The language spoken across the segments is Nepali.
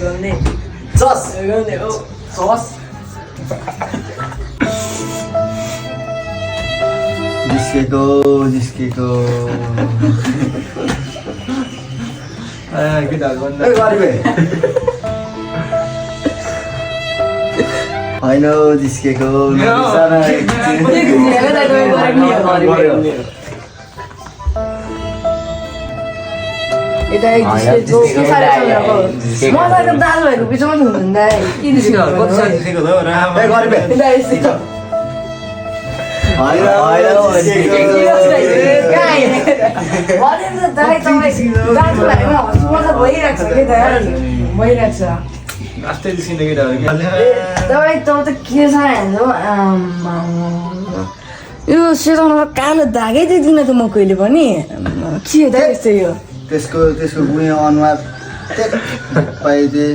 गर्ने चस गर्ने हो चस निस्केको केटाहरू भन्दा गरिबे होइन जिस्केको यता मलाई त दाल भएको बिचमा नि हुनुहुन्न कति साल जिस्केको त गरिबे लास्टै जिस्किने केटाहरू के छ हेर्नु यो सेताउनमा कालो धागै देख्दिन त म कहिले पनि के त यस्तो यो त्यसको गुँयो अनुहार पाइदे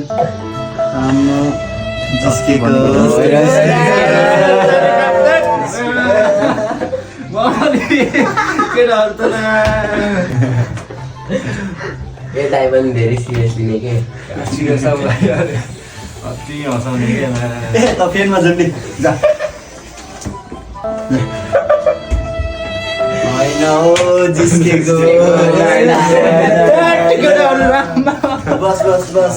जिस्केको केटाहरू त दाइ पनि धेरै सिरियस लिने के सिरियस अब अति हँसाउने के त फेनमा जुन्ने जा होइन हो जिस्केको बस बस बस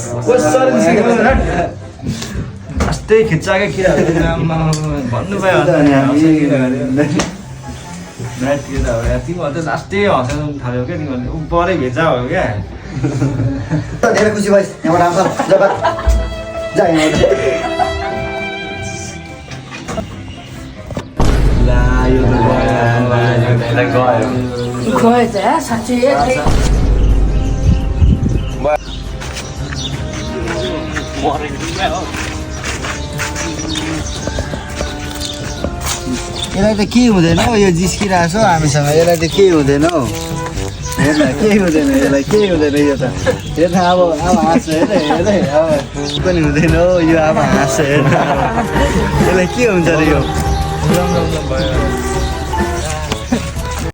अस्ति खिच्चाकै केटाहरू भन्नु पायो तिमीहरू त लास्टै हँसाउनु थाल्यो क्या तिमीहरूले परै भेजा भयो क्या धेरै खुसी भइस् यहाँबाट आउँछ जब जा यहाँबाट खोइ त साँच्चै यसलाई त के हुँदैन हौ यो जिस्किरहेको छ हामीसँग यसलाई त केही हुँदैन हौ हेर्न केही हुँदैन यसलाई केही हुँदैन यो त हेर्न अब हाँस्छ हेर्न अब पनि हुँदैन हौ यो अब हाँस्छ हेर्न यसलाई के हुन्छ र यो